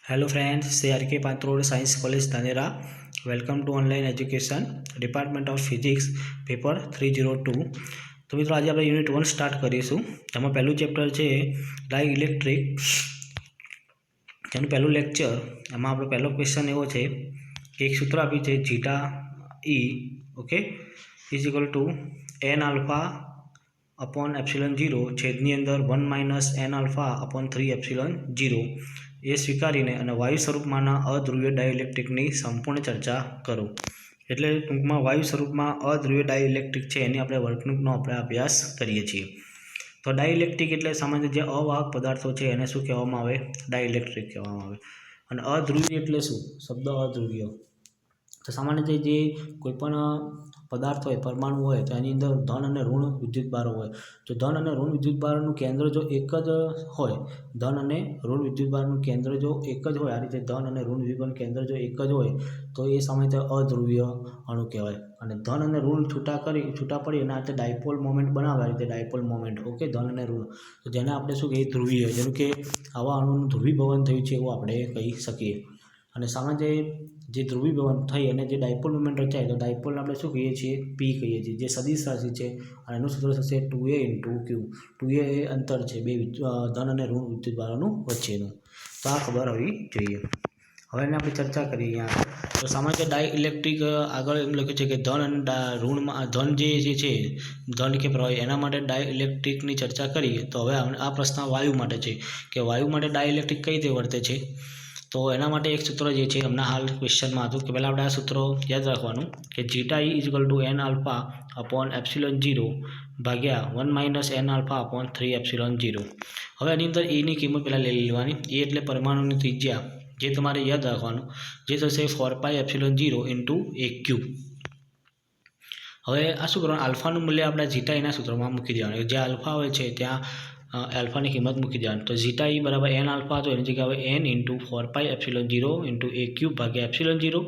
Hello friends, CRK पात्रोड science college Dhanera. Welcome to online education department of physics paper 302। तो मित्रों, आज आप यूनिट 1 स्टार्ट करीशू। एमां पहलू चेप्टर है डाइइलेक्ट्रिक। तेनुं पहलू लेक्चर। एमां आपणो पहलो क्वेश्चन एवो है कि एक सूत्र आपी है zeta E okay is equal to N alpha upon epsilon 0 छेदनी अंदर 1 - एन अल्फा अपॉन 3 एप्सिलॉन 0 ये स्वीकारीने अने वायु स्वरूपमांना अध्रुवीय डाइइलेक्ट्रिकनी संपूर्ण चर्चा करो। एटले टूंकमां वायु स्वरूपमां अध्रुवीय डाइइलेक्ट्रिक छे एनी आपणे वर्तणूकनो आपणे अभ्यास करीए छीए। तो डाइइलेक्ट्रिक एटले सामान्य जे अवाहक पदार्थो छे एने शुं कहेवामां आवे? डाइइलेक्ट्रिक कहेवामां आवे। अने अध्रुवीय एटले शुं? शब्द अध्रुवीय तो सामान्य जे कोईपण पदार्थ होय परमाणु होय तो एनी अंदर धन अने ऋण विद्युतभारो होय। जो धन अने ऋण विद्युतभारोनुं केंद्र जो एक ज होय, धन अने ऋण विद्युतभारनुं केंद्र जो एक ज होय, आ रीते धन अने ऋण विद्युतभारनुं केंद्र जो एक ज होय तो ए सामान्यतः अध्रुवीय अणु कहेवाय। अने धन अने ऋण छूटा पड़ी अने आ रीते डायपोल मोमेंट बनावे, आ रीते डायपोल मोमेंट ओके धन अने ऋण तो जेने आपणे शुं कहीए ध्रुवीय, जेम के आवा अणुनुं ध्रुवीभवन थयुं छे एवुं आपणे कही शकीए। अने सामान्य जे ध्रुवीभवन थई अने जे डायपोल मोमेंट रचाय तो डायपोल आपणे शुं कहीए छीए? पी कहीए छीए, जे सदिश राशि छे अने एनुं सूत्र थशे 2a × q। 2a ए अंतर छे बे धन अने ऋण विद्युतभारोनुं वच्चेनुं। तो आ खबर होवी जोईए। हवे एने आपणे चर्चा करीए। अहींया तो सामान्य डाइइलेक्ट्रिक आगळ एम लख्युं छे के धन अने ऋणमां धन जे छे धन के प्रवाही एना माटे डाइइलेक्ट्रिकनी चर्चा करीए। तो हवे आ प्रश्न वायु माटे छे के वायु माटे डाइइलेक्ट्रिक कई रीते वर्ते छे। तो एना माटे एक सूत्र जे छे हमणां हाल क्वेश्चनमां हतुं के पहेला आपणे आ सूत्र याद राखवानुं के zeta E is equal to N alpha upon epsilon 0 भाग्या 1 - एन अल्फा अपॉन 3 एप्सिलॉन 0। हवे एनी अंदर ए नी किंमत पहेला लई लेवानी। ए एटले परमाणुनी त्रिज्या जे तमारे याद राखवानुं जे थशे 4 पाई एप्सिलॉन 0 × a³। हवे आ शुं करवानुं अल्फानुं मूल्य आपणे जीटा ईना सूत्रमां मूकी देवानुं। जे अल्फा होय छे त्यां अल्फानी किंमत मूकी देवानी। तो जीटा ई बराबर एन अल्फा तो एनी जग्याए हवे एन × 4 पाई एप्सिलॉन 0 × a³ भाग्या एप्सिलॉन 0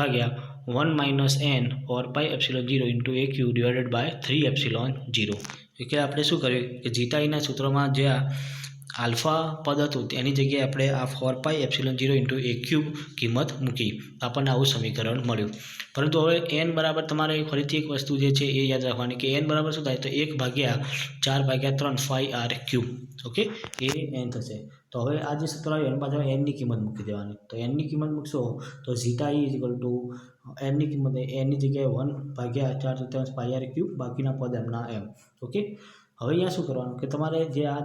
भाग्या 1 - N 4 pi epsilon 0 × a³ divided by 3 epsilon 0। એટલે આપણે શું કર્યું કે જીટા ઈના સૂત્રમાં જે આલ્ફા પદ હતું એની જગ્યાએ આપણે આ 4 પાઈ એપ્સિલॉन 0 × a³ કિંમત મૂકી આપણને આવું સમીકરણ મળ્યું। પરંતુ હવે n બરાબર તમારે ફરીથી એક વસ્તુ જે છે એ યાદ રાખવાની કે n બરાબર શું થાય તો 1/4/3 phi r³ ઓકે એ n થશે। તો હવે આ જે સૂત્ર આવ્યું એની પાછળ n ની કિંમત મૂકી દેવાની। તો n ની કિંમત મૂકશો તો zeta e = n ની કિંમત n ની જગ્યાએ 1/4 પાઈ r³ બાકીના પદ એમના એમ ઓકે। હવે અહીંયા શું કરવાનું કે તમારે જે આ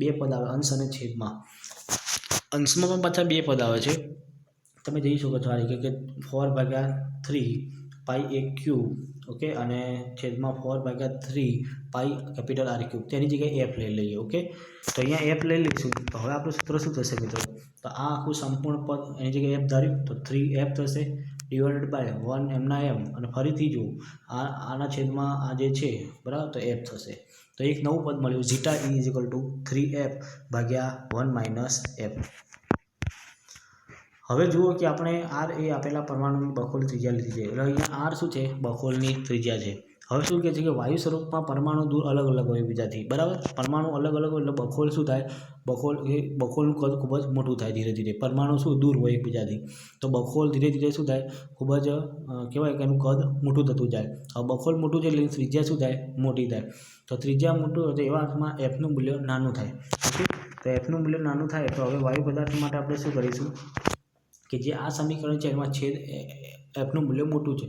બે પદ આવે અંશ અને છેદમાં, અંશમાં પણ પાછા બે પદ આવે છે તમે જોઈ શકો છો આ રીતે કે 4/3 પાઈ a³ ઓકે અને છેદમાં 4/3 પાઈ કેપિટલ r³ તેની જગ્યાએ f લઈ લઈએ ઓકે। તો અહીંયા f લઈ લઈશું તો હવે આપણું સૂત્ર શું થશે મિત્રો? તો આ આખું સંપૂર્ણ પદ એની જગ્યાએ f ધાર્યું તો 3f થશે ડિવાઇડેડ બાય 1 એમના એમ અને ફરીથી જો આના છેદમાં આ જે છે બરાબર તો f થશે। તો એક નવું પદ મળ્યું જીટા e = 3f ભાગ્યા 1 - f। હવે જુઓ કે આપણે આર એ આપેલા પરમાણુની બખોલ ત્રિજ્યા લીધી છે એટલે અહીંયા આર શું છે? બખોલની ત્રિજ્યા છે। હવે શું કહે છે કે વાયુ સ્વરૂપમાં પરમાણુ દૂર અલગ અલગ હોય બીજાથી બરાબર। પરમાણુ અલગ અલગ હોય એટલે બખોલ શું થાય? બખોલનું કદ ખૂબ જ મોટું થાય ધીરે ધીરે। પરમાણુ શું દૂર હોય એકબીજાથી તો બખોલ ધીરે ધીરે શું થાય? ખૂબ જ કહેવાય કે એનું કદ મોટું થતું જાય। હવે બખોલ મોટું છે એટલે ત્રિજ્યા શું થાય? મોટી થાય। તો ત્રિજ્યા મોટું હોય તો એવા અર્થમાં એફનું મૂલ્ય નાનું થાય ઓકે। તો એફનું મૂલ્ય નાનું થાય તો હવે વાયુ પદાર્થ માટે આપણે શું કરીશું કે જે આ સમીકરણ છે એમાં છેદ એફનું મૂલ્ય મોટું છે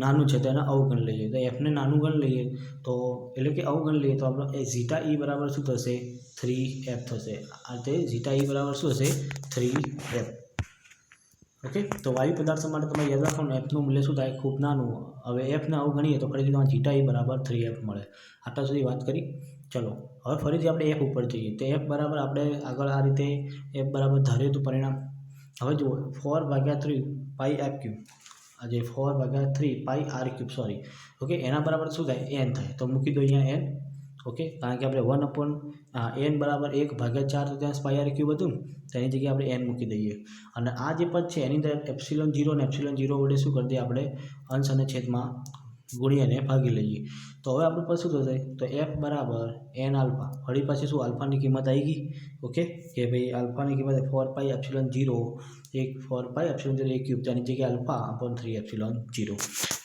નાનું છે તો એને અવગણ લઈએ। તો એફને નાનું ગણ લઈએ તો એટલે કે અવગણ લઈએ તો આપણે ઝીટા ઈ બરાબર શું થશે? 3f થશે। આ રીતે ઝીટા ઈ બરાબર શું હશે? 3f okay. તો વાયુ પદાર્થો માટે તમે યાદ રાખો ને એફનું મૂલ્ય શું થાય? ખૂબ નાનું। હવે એફને અવગણીએ તો ફરીથી તમારે ઝીટા ઈ બરાબર 3f મળે। આટલા સુધી વાત કરી। ચલો હવે ફરીથી આપણે એફ ઉપર જઈએ તો એફ બરાબર આપણે આગળ આ રીતે એફ બરાબર ધાર્યું હતું પરિણામ। હવે જુઓ 4/3 પાઈ f³ આજે 4/3 પાઈ r³ સોરી ઓકે એના બરાબર શું થાય? n થાય। તો મૂકી દો અહીંયા n ઓકે કારણ કે આપણે 1/n બરાબર 1/4 પાઈ r³ હતું તેની જગ્યાએ આપણે n મૂકી દઈએ અને આ જે પદ છે એની અંદર એપ્સિલॉन 0 અને એપ્સિલॉन 0 વડે શું કરી દઈએ આપણે અંશ અને છેદમાં ગુણ્યાને ભાગી લઈએ તો હવે આપણી પાસે શું થશે તો એફ બરાબર એન આલ્ફા ફરી પાછી શું આલ્ફાની કિંમત આવી ગઈ ઓકે કે ભાઈ આલ્ફાની કિંમત 4πε0 એક 4πε0 એક ક્યુબ તેની જગ્યાએ આલ્ફા અપોન 3ε0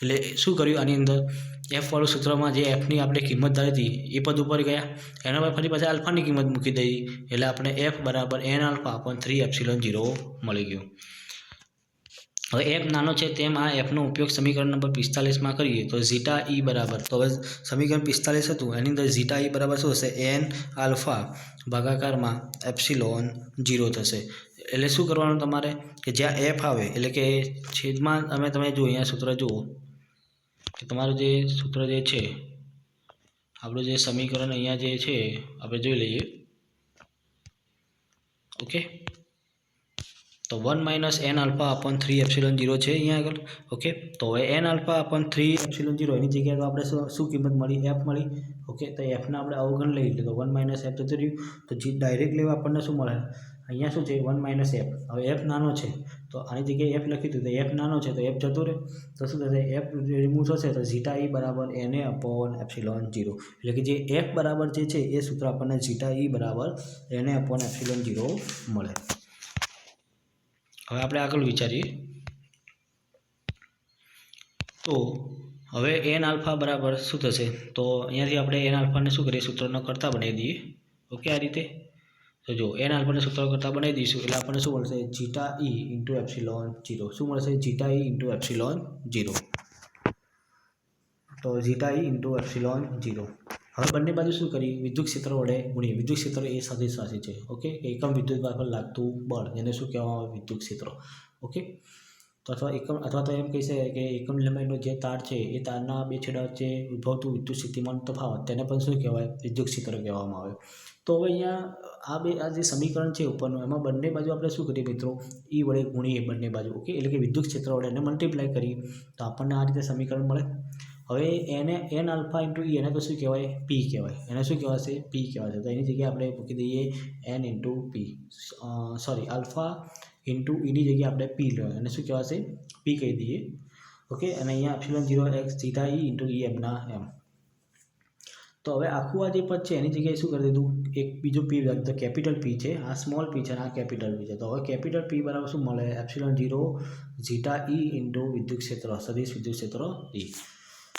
એટલે શું કર્યું આની અંદર એફ વાળું સૂત્રમાં જે એફની આપણે કિંમત ધારી હતી એ પદ ઉપર ગયા એના પર ફરી પાછી આલ્ફાની કિંમત મૂકી દઈ એટલે આપણે એફ બરાબર એન આલ્ફા અપોન 3ε0 મળી ગયું હવે એફ નાનો છે તેમ આ એફનો ઉપયોગ સમીકરણ નંબર 45માં કરીએ તો ઝીટા ઈ બરાબર તો હવે સમીકરણ 45 હતું એની અંદર ઝીટા ઈ બરાબર શું હશે એન આલ્ફા ભાગાકારમાં એપ્સિલોન 0 થશે એટલે શું કરવાનું તમારે કે જ્યાં એફ આવે એટલે કે છેદમાં તમે જો અહીંયા સૂત્ર જુઓ કે તમારું જે સૂત્ર જે છે આપણું જે સમીકરણ અહીંયા જે છે આપણે જોઈ લઈએ ઓકે તો 1 - n આલ્ફા અપોન 3ε0 છે અહીંયા આગળ ઓકે તો હવે n આલ્ફા અપોન 3ε0 એની જગ્યાએ તો આપણે શું કિંમત મળી એફ મળી ઓકે તો એફને આપણે અવગણ લઈ એટલે તો 1 - f જતું રહ્યું તો જે ડાયરેક્ટ લેવા આપણને શું મળે અહીંયા શું છે 1 - f હવે એફ નાનો છે તો આની જગ્યાએ એફ લખી દીધું તો એફ નાનો છે તો એફ જતો રહે તો શું થશે એફ રિમૂવ થશે તો ઝીટા ઈ બરાબર na અપોન એપ્સિલોન 0 એટલે કે જે એફ બરાબર જે છે એ સૂત્ર આપણને ઝીટા ઈ બરાબર na અપોન એપ્સિલોન 0 મળે હવે આપણે આગળ વિચારીએ તો હવે એન આલ્ફા બરાબર શું થશે તો અહીંયાથી આપણે એન આલ્ફાને શું કરીએ સૂત્રનો કરતા બનાવી દઈએ ઓકે આ રીતે તો જો એન આલ્ફાને સૂત્ર કરતા બનાવી દઈશું એટલે આપણને શું મળશે ઝીટા ઈ ઇન્ટુ એપ્સિલોન 0 શું મળશે ઝીટા ઈ ઇન્ટુ એપ્સિલોન 0 તો ઝીટા ઈ ઇન્ટુ એપ્સિલોન 0 હવે બંને બાજુ શું કરી વિદ્યુત ક્ષેત્ર વડે ગુણીએ વિદ્યુત ક્ષેત્ર એ સદિશ રાશિ છે ઓકે એકમ વિદ્યુત ભાર પર લાગતું બળ જેને શું કહેવામાં આવે વિદ્યુત ક્ષેત્ર ઓકે તો અથવા તો એમ કહી શકાય કે એકમ લંબાઈનો જે તાર છે એ તારના બે છેડા વચ્ચે ઉદ્ભવતું વિદ્યુત સ્થિતિમાન તફાવત તેને પણ શું કહેવાય વિદ્યુત ક્ષેત્ર કહેવામાં આવે તો હવે અહીંયા આ જે સમીકરણ છે ઉપરનું એમાં બંને બાજુ આપણે શું કરીએ મિત્રો ઈ વડે ગુણીએ બંને બાજુ ઓકે એટલે કે વિદ્યુત ક્ષેત્ર વડે એને મલ્ટીપ્લાય કરીએ તો આપણને આ રીતે સમીકરણ મળે હવે એને એન આલ્ફા ઇન્ટુ ઈ એને તો શું કહેવાય પી કહેવાય એને શું કહેવાશે પી કહેવાશે તો એની જગ્યાએ આપણે મૂકી દઈએ એન ઇન્ટુ પી સોરી આલ્ફા ઇન્ટુ ઈની જગ્યાએ આપણે પી લેવાય એને શું કહેવાશે પી કહી દઈએ ઓકે અને અહીંયા epsilon 0 x zeta E into E એમના એમ તો હવે આખું આ જે પદ છે એની જગ્યાએ શું કરી દીધું એક બીજું પી તો કેપિટલ પી છે આ સ્મોલ પી છે અને આ કેપિટલ પી છે તો હવે કેપિટલ પી બરાબર શું મળે એપ્સિલોન 0 ઝીટા ઈ ઇન્ટુ વિદ્યુત ક્ષેત્ર સદિશ વિદ્યુત ક્ષેત્ર ઈ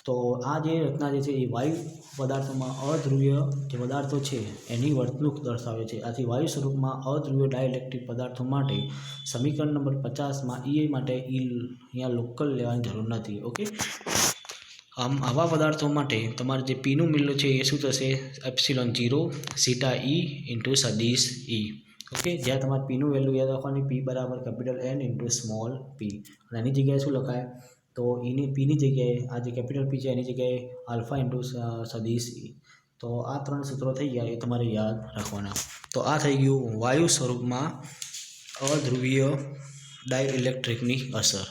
તો આ જે રચના જે છે એ વાયુ પદાર્થોમાં અધ્રુવીય જે પદાર્થો છે એની વર્તણૂક દર્શાવે છે આથી વાયુ સ્વરૂપમાં અધ્રુવીય ડાયઇલેક્ટ્રિક પદાર્થો માટે સમીકરણ નંબર 50માં ઈ માટે ઈ અહીંયા લોકલ લેવાની જરૂર નથી ઓકે આમ આવા પદાર્થો માટે તમારે જે પીનું મૂલ્ય છે એ શું થશે એપ્સિલોન 0 ઝીટા ઈ ઇન્ટુ સદિશ ઈ ઓકે જ્યાં તમારે પીનું વેલ્યુ યાદ રાખવાની પી બરાબર કેપિટલ એન ઇન્ટુ સ્મોલ પી અને એની જગ્યાએ શું લખાય તો એની પીની જગ્યાએ આ જે કેપિટલ પી છે એની જગ્યાએ આલ્ફા ઇન્ટુ સદિશ ઈ તો આ ત્રણ સૂત્રો થઈ ગયા એ તમારે યાદ રાખવાના તો આ થઈ ગયું વાયુ સ્વરૂપમાં અધ્રુવીય ડાયઇલેક્ટ્રિકની અસર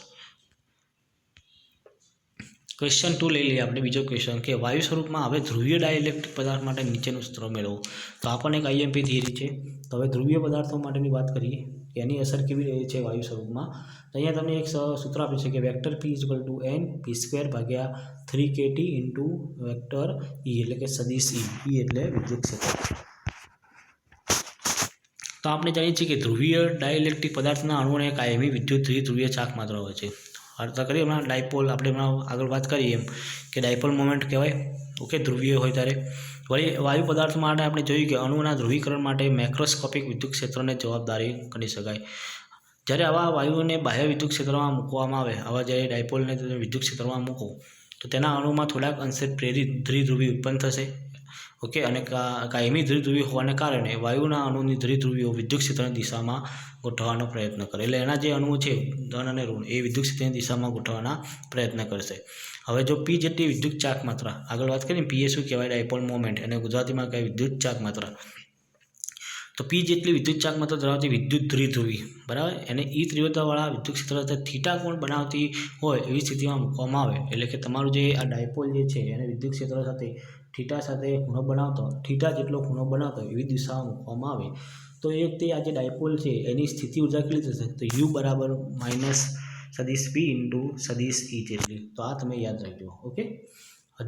ક્વેશ્ચન 2 લઈ લઈએ આપણે બીજો ક્વેશ્ચન કે વાયુ સ્વરૂપમાં હવે ધ્રુવીય ડાયઇલેક્ટ્રિક પદાર્થ માટે નીચેનું સૂત્ર મેળવો તો આપણને એક આઈએમપી થિયરી છે તો હવે ધ્રુવીય પદાર્થો માટેની વાત કરીએ કે એની અસર કેવી રહી છે વાયુ સ્વરૂપમાં તો અહીંયા તમને એક સૂત્ર આપ્યું છે કે વેક્ટર p = n p² ભાગ્યા 3kT ઇન્ટુ વેક્ટર ઈ એટલે કે સદિશ ઈ એટલે વિદ્યુત ક્ષેત્ર તો આપણે જાણીએ છીએ કે ધ્રુવીય ડાયઇલેક્ટ્રિક પદાર્થના અણુઓને કાયમી વિદ્યુત દ્વિધ્રુવીય ચાક માત્ર હોય છે અર્થ કરીએ હમણાં ડાયપોલ આપણે હમણાં આગળ વાત કરીએ એમ કે ડાયપોલ મોમેન્ટ કહેવાય ઓકે ધ્રુવીય હોય ત્યારે વળી વાયુ પદાર્થ માટે આપણે જોયું કે અણુના ધ્રુવીકરણ માટે મેક્રોસ્કોપિક વિદ્યુત ક્ષેત્રને જવાબદારી ગણી શકાય જ્યારે આવા વાયુઓને બાહ્ય વિદ્યુત ક્ષેત્રમાં મૂકવામાં આવે આવા જ્યારે ડાયપોલને વિદ્યુત ક્ષેત્રમાં મૂકો તો તેના અણુમાં થોડાક અંશે પ્રેરિત દ્વિધ્રુવી ઉત્પન્ન થશે ઓકે અને કાયમી દ્વિધ્રુવી હોવાને કારણે વાયુના અણુની દ્વિધ્રુવીઓ વિદ્યુત ક્ષેત્રની દિશામાં ગોઠવવાનો પ્રયત્ન કરે એટલે એના જે અણુઓ છે ધન અને ઋણ એ વિદ્યુત ક્ષેત્રની દિશામાં ગોઠવવાના પ્રયત્ન કરશે હવે જો પી જેટલી વિદ્યુત ચાક માત્રા આગળ વાત કરીએ પી એ શું કહેવાય ડાયપોલ મોમેન્ટ અને ગુજરાતીમાં કહેવાય વિદ્યુત ચાક માત્રા તો પી જેટલી વિદ્યુત ચાક માત્રા ધરાવતી વિદ્યુત દ્વિધ્રુવી બરાબર એને ઈ તીવ્રતાવાળા વિદ્યુત ક્ષેત્ર સાથે થીટા કોણ બનાવતી હોય એવી સ્થિતિમાં મૂકવામાં આવે એટલે કે તમારું જે આ ડાયપોલ જે છે એને વિદ્યુત ક્ષેત્ર સાથે થીટા સાથે ખૂણો બનાવતો થીટા જેટલો ખૂણો બનાવતો એવી દિશામાં મૂકવામાં આવે તો એ વખતે આ જે ડાયપોલ છે એની સ્થિતિ ઉર્જા કેટલી થશે તો યુ બરાબર સદિશ પી ઇન્ટુ સદિશ ઈ જેટલી. તો આ તમે યાદ રાખજો. ઓકે,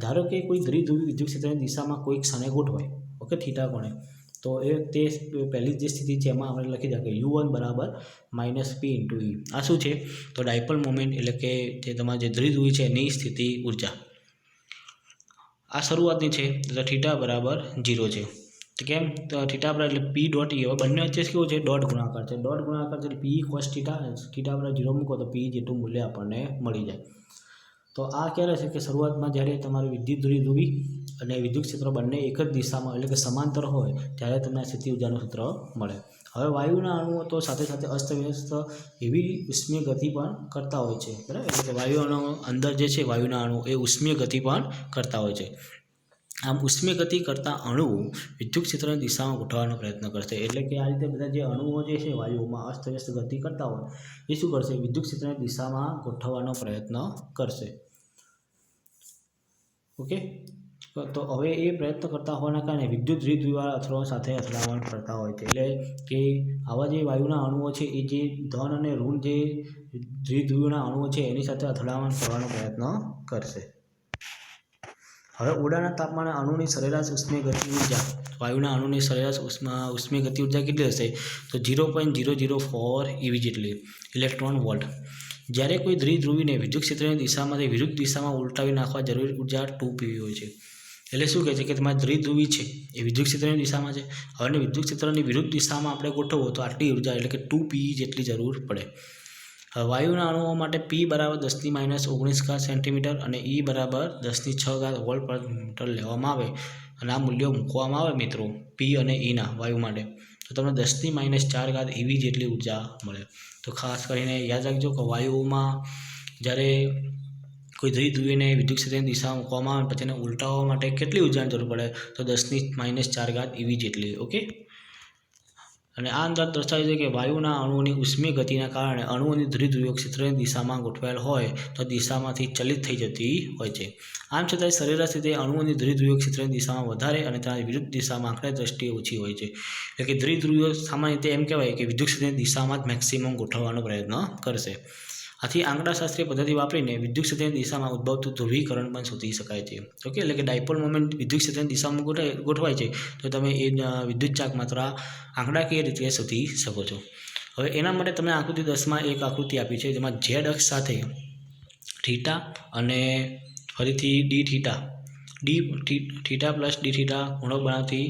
ધારો કે કોઈ દ્વિધ્રુવી વિદ્યુત ક્ષેત્રની દિશામાં કોઈ ક્ષણે ગોઠવાય, ઓકે, થીટા કોણે, તો તે પહેલી જે સ્થિતિ છે એમાં આપણે લખી દઈએ કે U1 બરાબર માઇનસ પી ઇન્ટુ ઈ. આ શું છે? તો ડાયપોલ મોમેન્ટ એટલે કે જે તમારે જે દ્વિધ્રુવી છે એની સ્થિતિ ઉર્જા. આ શરૂઆતની છે તો થીટા બરાબર 0 છે. તો કેમ? તો થીટા બરાબર એટલે પી ડોટ ઈ. હવે બંને વચ્ચે કેવું છે? ડોટ ગુણાકાર છે. ડોટ ગુણાકાર છે એટલે પી કોસ થીટા બરાબર 0 મૂકો તો પી જેટલું મૂલ્ય આપણને મળી જાય. તો આ ક્યારે છે કે શરૂઆતમાં જ્યારે તમારું વિદ્યુત દ્વિધ્રુવી અને વિદ્યુત ક્ષેત્ર બંને એક જ દિશામાં એટલે કે સમાંતર હોય ત્યારે તમને આ સ્થિતિ ઉર્જાનું સૂત્ર મળે. હવે વાયુના અણુઓ તો સાથે સાથે અસ્તવ્યસ્ત એવી ઉષ્મીય ગતિ પણ કરતા હોય છે, બરાબર? એટલે કે વાયુનો અંદર જે છે વાયુના અણુઓ એ ઉષ્મીય ગતિ પણ કરતા હોય છે. આમ ઉષ્મીય ગતિ કરતા અણુઓ વિદ્યુત ક્ષેત્રની દિશામાં ગોઠવવાનો પ્રયત્ન કરશે. એટલે કે આ રીતે બધા જે અણુઓ જે છે વાયુઓમાં અસ્તવ્યસ્ત ગતિ કરતા હોય એ શું કરશે? વિદ્યુત ક્ષેત્રની દિશામાં ગોઠવવાનો પ્રયત્ન કરશે. ઓકે, તો હવે એ પ્રયત્ન કરતા હોવાના કારણે વિદ્યુત દ્વિધ્રુવીવાળા અથડામણ સાથે અથડામણ કરતા હોય છે. એટલે કે આવા જે વાયુના અણુઓ છે એ જે ધન અને ઋણ જે દ્વિધ્રુવીના અણુઓ છે એની સાથે અથડામણ કરવાનો પ્રયત્ન કરશે. હવે ઓરડાના તાપમાને અણુની સરેરાશ ઉષ્મીય ગતિ ઉર્જા, વાયુના અણુની સરેરાશ ઉષ્મીય ગતિ ઉર્જા કેટલી હશે? તો 0.004 EV જેટલી, ઇલેક્ટ્રોન વોલ્ટ. જ્યારે કોઈ દ્વિધ્રુવીને વિદ્યુત ક્ષેત્રની દિશામાંથી વિરુદ્ધ દિશામાં ઉલટાવી નાખવા જરૂરી ઉર્જા 2 PV હોય છે. એટલે શું કહે છે કે તમારે દ્વિધ્રુવી છે એ વિદ્યુત ક્ષેત્રની દિશામાં છે, હવે વિદ્યુત ક્ષેત્રની વિરુદ્ધ દિશામાં આપણે ગોઠવવો તો આટલી ઉર્જા એટલે કે 2 PE જેટલી જરૂર પડે. હવે વાયુના અણુઓ માટે P બરાબર 10⁻19 સેન્ટીમીટર અને E બરાબર 10⁶ વોલ્ટ પર મીટર લેવામાં આવે અને આ મૂલ્યો મૂકવામાં આવે મિત્રો P અને Eના વાયુ માટે, તો તમને 10⁻⁴ EV જેટલી ઉર્જા મળે. તો ખાસ કરીને યાદ રાખજો કે વાયુઓમાં જ્યારે કોઈ દ્વિધ્રુવીને વિદ્યુત ક્ષેત્રની દિશામાં મૂકવામાં આવે પછી એને ઉલટાવવા માટે કેટલી ઉર્જાની જરૂર પડે? તો 10⁻⁴ EV જેટલી. ઓકે, અને આ અંદર દર્શાવે છે કે વાયુના અણુઓની ઉષ્મીય ગતિના કારણે અણુઓની દ્વિધ્રુવીય ક્ષેત્રની દિશામાં ગોઠવાયેલ હોય તો દિશામાંથી ચલિત થઈ જતી હોય છે. આમ છતાં સરેરાશ રીતે અણુઓની દ્વિધ્રુવીય ક્ષેત્રની દિશામાં વધારે અને તેના વિરુદ્ધ દિશામાં આંકડા દ્રષ્ટિએ ઓછી હોય છે. એટલે કે દ્વિધ્રુવીય સામાન્ય રીતે એમ કહેવાય કે વિદ્યુત ક્ષેત્રની દિશામાં જ મેક્સિમમ ગોઠવવાનો પ્રયત્ન કરશે. આથી આંકડાશાસ્ત્રીય પદ્ધતિ વાપરીને વિદ્યુત ક્ષેત્રની દિશામાં ઉદ્ભવતું ધ્રુવીકરણ પણ શોધી શકાય છે. ઓકે, એટલે કે ડાયપોલ મોમેન્ટ વિદ્યુત ક્ષેત્રની દિશામાં ગોઠવાય છે તો તમે એ વિદ્યુત ચાક માત્રા આંકડાકીય રીતે શોધી શકો છો. હવે એના માટે તમે આકૃતિ 10માં એક આકૃતિ આપી છે જેમાં ઝેડ અક્ષ સાથે થીટા અને ફરીથી થીટા પ્લસ ડી થીટા ગુણક બનાવતી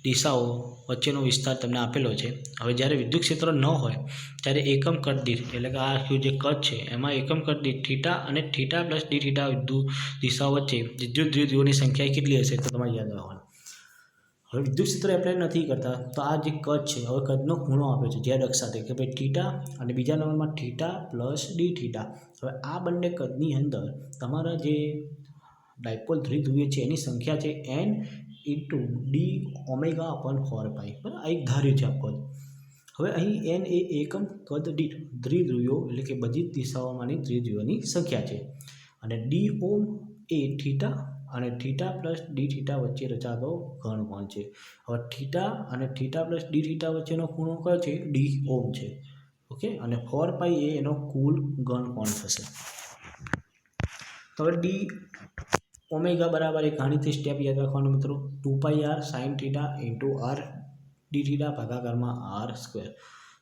દિશાઓ વચ્ચેનો વિસ્તાર તમને આપેલો છે. હવે જ્યારે વિદ્યુત ક્ષેત્ર ન હોય ત્યારે એકમ કટ દીઠ એટલે કે આ આખું જે કટ છે એમાં એકમ કટ દીઠ થીટા અને થીટા પ્લસ ડી થીટા દિશાઓ વચ્ચે વિદ્યુત દ્વિધ્રુવોની સંખ્યા કેટલી હશે? તો તમારે યાદ રાખવાનું. હવે વિદ્યુત ક્ષેત્ર એપ્લાય નથી કરતા તો આ જે કટ છે હવે કદનો ખૂણો આપે છે ઝેડ અક્ષ સાથે કે ભાઈ થીટા અને બીજા નંબરમાં થીટા પ્લસ ડી થીટા. હવે આ બંને કદની અંદર તમારા જે ડાયપોલ દ્વિધ્રુવીય છે એની સંખ્યા છે n into D omega upon 4 પાઈ. બરાબર, આ એક ધાર્યું છે આ પદ. હવે અહીં n એ એકમ કદ દીઠ દ્વિધ્રુવીઓ એટલે કે બધી જ દિશાઓમાંની દ્વિધ્રુવીઓની સંખ્યા છે અને ડી ઓમ એ થીટા અને થીટા પ્લસ ડી થીટા વચ્ચે રચાતો ઘનકોણ છે. હવે થીટા અને થીટા પ્લસ ડી થીટા વચ્ચેનો ખૂણો કયો છે? ડી ઓમ છે. ઓકે, અને 4 પાઈ એ એનો કુલ ઘનકોણ થશે. તો હવે ડી ઓમેગા બરાબર એક ગાણિતિક સ્ટેપ યાદ રાખવાનું મિત્રો, 2πr sin theta into r d theta ભાગાકારમાં r².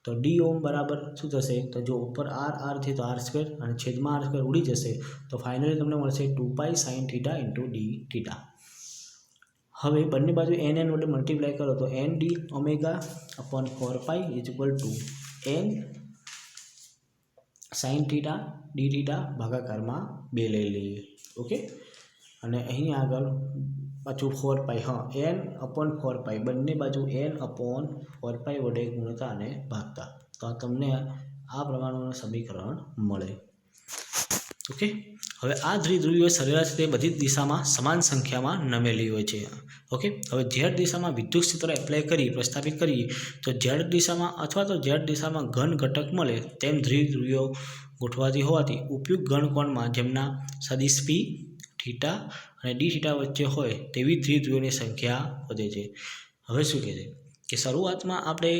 તો ડી ઓમ બરાબર શું થશે? તો જો ઉપર r છે તો r² અને છેદમાં r² ઉડી જશે તો ફાઇનલી તમને મળશે 2π sin theta into d theta. હવે બંને બાજુ n વડે મલ્ટીપ્લાય કરો તો n d omega upon 4 pi is equal to n sin theta D theta ભાગાકારમાં 2 લઈ લઈએ. ઓકે, અને અહીં આગળ પાછું 4 પાઈ, n અપોન 4 પાઈ બંને બાજુ n અપોન 4 પાઈ વડે ગુણતા અને ભાગતા તો તમને આ પ્રમાણનું સમીકરણ મળે. ઓકે, હવે આ દ્વિધ્રુવીઓ સરેરાશ રીતે બધી જ દિશામાં સમાન સંખ્યામાં નમેલી હોય છે. ઓકે, હવે ઝેડ દિશામાં વિદ્યુત ક્ષેત્ર એપ્લાય કરી પ્રસ્થાપિત કરીએ તો ઝેડ દિશામાં અથવા તો ઝેડ દિશામાં ઘન ઘટક મળે તેમ દ્વિધ્રુવીઓ ગોઠવાતી હોવાથી ઉપયુક્ત ઘનકોણમાં જેમના સદિશ પી થીટા અને ડી થીટા વચ્ચે હોય તેવી દ્વિધ્રુવીઓની સંખ્યા વધે છે. હવે શું કહે છે કે શરૂઆતમાં આપણે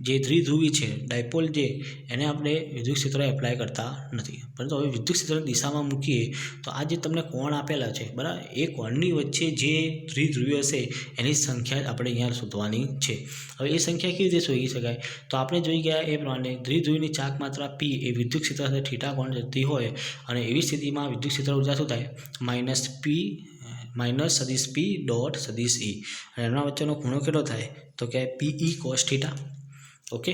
જે દ્વિધ્રુવી છે ડાયપોલ જે એને આપણે વિદ્યુત ક્ષેત્ર એપ્લાય કરતા નથી. પરંતુ હવે વિદ્યુત ક્ષેત્ર દિશામાં મૂકીએ તો આ જે તમને કોણ આપેલા છે બરાબર, એ કોણની વચ્ચે જે દ્વિધ્રુવી હશે એની સંખ્યા આપણે અહીંયા શોધવાની છે. હવે એ સંખ્યા કેવી રીતે શોધી શકાય? તો આપણે જોઈ ગયા એ પ્રમાણે દ્વિધ્રુવીની ચાક માત્રા P એ વિદ્યુત ક્ષેત્ર સાથે થીટા કોણ જતી હોય અને એવી સ્થિતિમાં વિદ્યુત ક્ષેત્ર ઉર્જા શું થાય? માઇનસ સદિશ P ડોટ સદિશ E, અને એમના વચ્ચેનો ખૂણો કેટલો થાય? તો કે PE cos થીટા. ઓકે,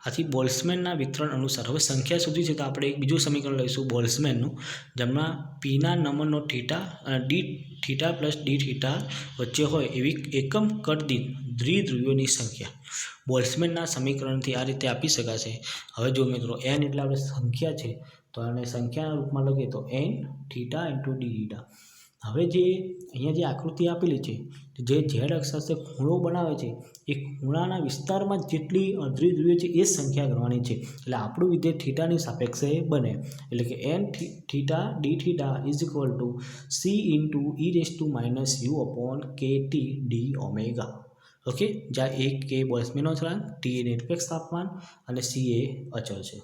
આથી બોલ્ટ્ઝમેનના વિતરણ અનુસાર હવે સંખ્યા સુધી છે તો આપણે એક બીજું સમીકરણ લઈશું બોલ્ટ્ઝમેનનું, જેમાં પીના નમનનો થીટા અને D theta plus D theta વચ્ચે હોય એવી એકમ કટ દીઠ દ્વિધ્રુવીઓની સંખ્યા બોલ્ટ્ઝમેનના સમીકરણથી આ રીતે આપી શકાશે. હવે જો મિત્રો n એટલે આપણે સંખ્યા છે તો આને સંખ્યાના રૂપમાં લખીએ તો n theta into d theta. હવે જે અહીંયા જે આકૃતિ આપેલી છે જે ઝેડ અક્ષ સાથે ખૂણો બનાવે છે એ ખૂણાના વિસ્તારમાં જેટલી દ્વિધ્રુવીઓ છે એ સંખ્યા ગણવાની છે. એટલે આપણું વિધેય થીટાની સાપેક્ષે બને, એટલે કે n theta D theta is equal to c into e raise to minus u upon kt D omega. Okay, જ્યાં એક કે બોલ્ટ્ઝમેનનો અચળાંક, ટી એ નિરપેક્ષ તાપમાન અને c એ અચળ છે.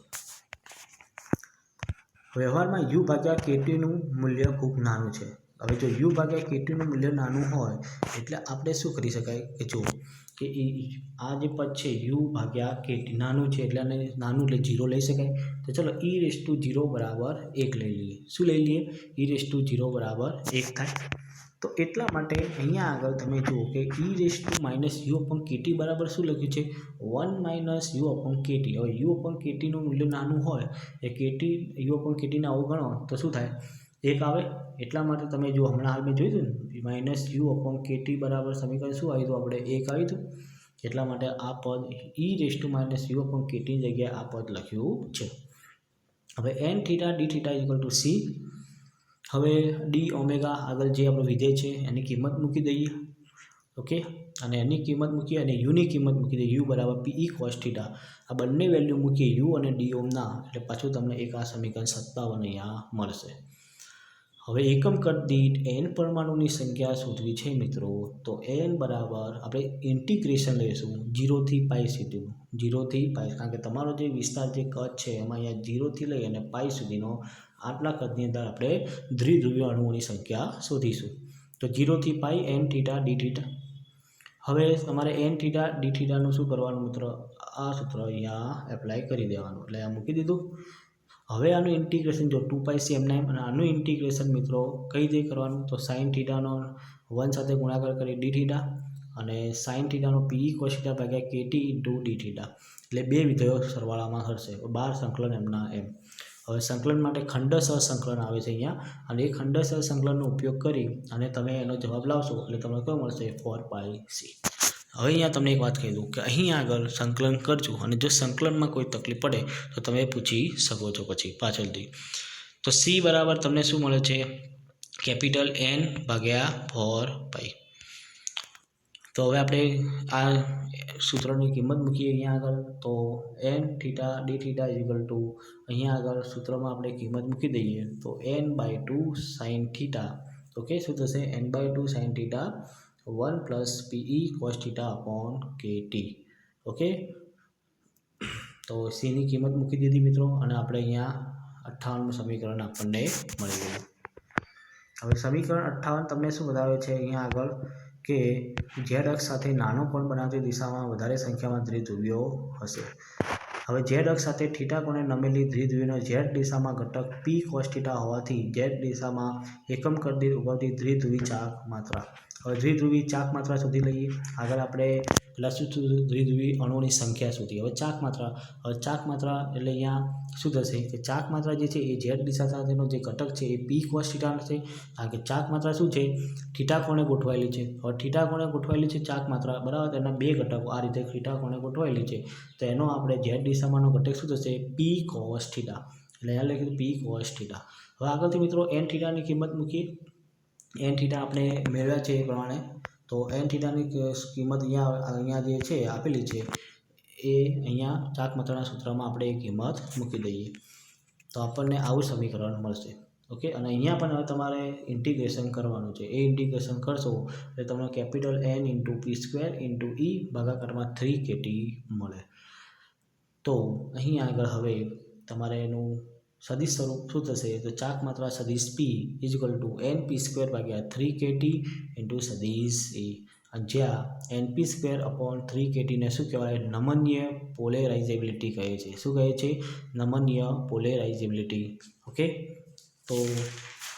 વ્યવહારમાં u ભાગ્યા ktનું મૂલ્ય ખૂબ નાનું છે. હવે જો u ભાગ્યા ktનું મૂલ્ય નાનું હોય એટલે આપણે શું કરી શકાય કે જો કે આ જે પદ છે u ભાગ્યા kt નાનું છે એટલે નાનું એટલે 0 લઈ શકાય. તો ચલો e રેઝ ટુ 0 બરાબર 1 લઈ લઈએ. શું લઈ લઈએ? e રેઝ ટુ 0 બરાબર 1 થાય. તો એટલા માટે અહીંયા આગળ તમે જુઓ કે e raise to minus u upon kt બરાબર શું લખ્યું છે? 1 માઇનસ u અપોન kt. હવે u અપોન ktનું મૂલ્ય નાનું હોય એ kt u અપોન ktને અવગણો તો શું થાય? 1 આવે. એટલા માટે તમે જો હમણાં હાલ મેં જોયું ને માઇનસ u અપોન kt બરાબર સમીકરણ શું આવ્યું હતું? આપણે 1 આવ્યું હતું. એટલા માટે આ પદ e raise to minus u upon ktની જગ્યાએ આ પદ લખ્યું છે. હવે n theta D theta equal to c. હવે ડી ઓમેગા આગળ જે આપણું વિધેય છે એની કિંમત મૂકી દઈએ. ઓકે, અને એની કિંમત મૂકીએ અને યુની કિંમત મૂકી દઈએ. u બરાબર PE cos થીટા. આ બંને વેલ્યુ મૂકીએ u અને ડી ઓમના એટલે પાછું તમને એક આ સમીકરણ 57 અહીંયા મળશે. હવે એકમ કટ દીઠ n પરમાણુની સંખ્યા શોધવી છે મિત્રો. તો n બરાબર આપણે ઇન્ટિગ્રેશન લઈશું 0 થી પાઈ સુધીનું. 0 થી પાઈ, કારણ કે તમારો જે વિસ્તાર જે કદ છે એમાં અહીંયા 0 થી લઈ અને પાઈ સુધીનો આટલા કદની અંદર આપણે દ્વિધ્રુવીય અણુઓની સંખ્યા શોધીશું. તો 0 થી પાઈ n થીટા ડી થીટા. હવે તમારે n થીટા ડી થીટાનું શું કરવાનું મિત્રો? આ સૂત્ર અહીંયા એપ્લાય કરી દેવાનું. એટલે આ મૂકી દીધું. હવે આનું ઇન્ટિગ્રેશન જો 2π cm અને આનું ઇન્ટિગ્રેશન મિત્રો કઈ રીતે કરવાનું? તો સાઇન થીટાનો 1 સાથે ગુણાકાર કરી ડી થીટા અને સાઇન થીટાનો PE cos થીટા ભાગ્યા KT ઇન્ટુ ડી થીટા. એટલે બે વિધેયો સરવાળામાં થશે. 12 સંકલન એમના એમ. હવે સંકલન માટે ખંડસહ સંકલન આવે છે અહીંયા, અને એ ખંડસહ સંકલનનો ઉપયોગ કરી અને તમે એનો જવાબ લાવશો એટલે તમને કયો મળશે? 4πc. હવે અહીંયા તમને એક વાત કહી દઉં કે અહીં આગળ સંકલન કરજો અને જો સંકલનમાં કોઈ તકલીફ પડે તો તમે પૂછી શકો છો પછી પાછળથી. તો c બરાબર તમને શું મળે છે? કેપિટલ N ભાગ્યા 4π. તો હવે આપણે આ સૂત્રની કિંમત મૂકીએ અહીંયા આગળ. તો n theta D theta equal two અહીંયા આગળ સૂત્રમાં આપણે કિંમત મૂકી દઈએ તો n/2 સાઇન થીટા. ઓકે, શું થશે? n/2 sine theta 1 plus PE cos theta upon KT. Okay, તો c ની કિંમત મૂકી દીધી મિત્રો અને આપણે અહીંયા 58નું સમીકરણ આપણને મળી ગયું. હવે સમીકરણ 58 તમને શું બતાવે છે અહીંયા આગળ કે ઝેડ અક્ષ સાથે નાનો કોણ બનાવતી દિશામાં વધારે સંખ્યામાં દ્વિધ્રુવીઓ હશે. હવે ઝેડ અક્ષ સાથે થીટા કોણે નમેલી દ્વિધ્રુવીનો ઝેડ દિશામાં ઘટક P cos થીટા હોવાથી ઝેડ દિશામાં એકમ કદ દીઠ ઉગવતી દ્વિધ્રુવી ચાક માત્રા. હવે દ્વિધ્રુવી ચાક માત્રા શોધી લઈએ. આગળ આપણે પહેલાં શું દ્વિધ્રુવી અણુઓની સંખ્યા શોધી. હવે ચાક માત્રા એટલે અહીંયા શું થશે કે ચાક માત્રા જે છે એ ઝેડ દિશા સાથેનો જે ઘટક છે એ P cos થીટા થશે. કારણ કે ચાક માત્રા શું છે? થીટા કોણે ગોઠવાયેલી છે. હવે થીટા કોણે ગોઠવાયેલી છે ચાક માત્રા બરાબર, તેના બે ઘટકો આ રીતે થીટા કોણે ગોઠવાયેલી છે. તો એનો આપણે ઝેડ દિશામાંનો ઘટક શું થશે? P cos theta. એટલે અહીંયા લખ્યું P cos થીટા. હવે આગળથી મિત્રો n થીટાની કિંમત મૂકીએ. n થીટા આપણે મેળવ્યા છે એ પ્રમાણે. તો n થીટાની કિંમત અહીંયા જે છે આપેલી છે એ અહીંયા ચાક માત્રાના સૂત્રમાં આપણે એ કિંમત મૂકી દઈએ તો આપણને આવું સમીકરણ મળશે. ઓકે, અને અહીંયા પણ હવે તમારે ઇન્ટિગ્રેશન કરવાનું છે. એ ઇન્ટિગ્રેશન કરશો એટલે તમને capital N into P square into E ભાગાકારમાં 3KT મળે. તો અહીં આગળ હવે તમારે એનું સદિશ સ્વરૂપ શું થશે તો ચાક માત્રા સદિશ p = NP² / 3KT * સદિશ a જ્યાં NP²/3KT ને શું કહેવાય નમનીય પોલેરાઇઝેબિલિટી કહે છે શું કહે છે નમનીય પોલેરાઇઝેબિલિટી ઓકે તો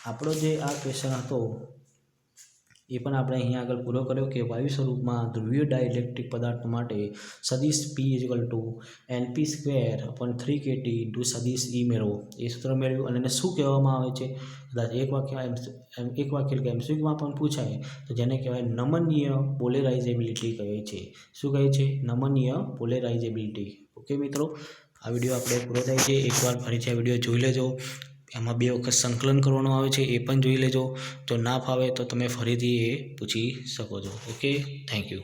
આપણો જે આ ક્વેશ્ચન હતો એ પણ આપણે અહીંયા આગળ પૂરો કર્યો કે વાયુ સ્વરૂપમાં ધ્રુવીય ડાઇલેક્ટ્રિક પદાર્થ માટે સદિશ p = NP²/3KT * સદિશ e મેળવો એ સૂત્ર મેળવ્યું અને એને શું કહેવામાં આવે છે કદાચ એક વાક્ય કે MCQમાં પણ પૂછાય તો જેને કહેવાય નમનીય પોલેરાઇઝેબિલિટી કહે છે શું કહે છે નમનીય પોલેરાઇઝેબિલિટી ઓકે મિત્રો આ વિડીયો આપણે પૂરો થાય છે એકવાર ફરીથી આ વિડીયો જોઈ લેજો એમાં 2 વખત સંકલન કરવાનું આવે છે એ પણ જોઈ લેજો જો ના ફાવે તો તમે ફરીથી એ પૂછી શકો છો ઓકે થેન્ક યુ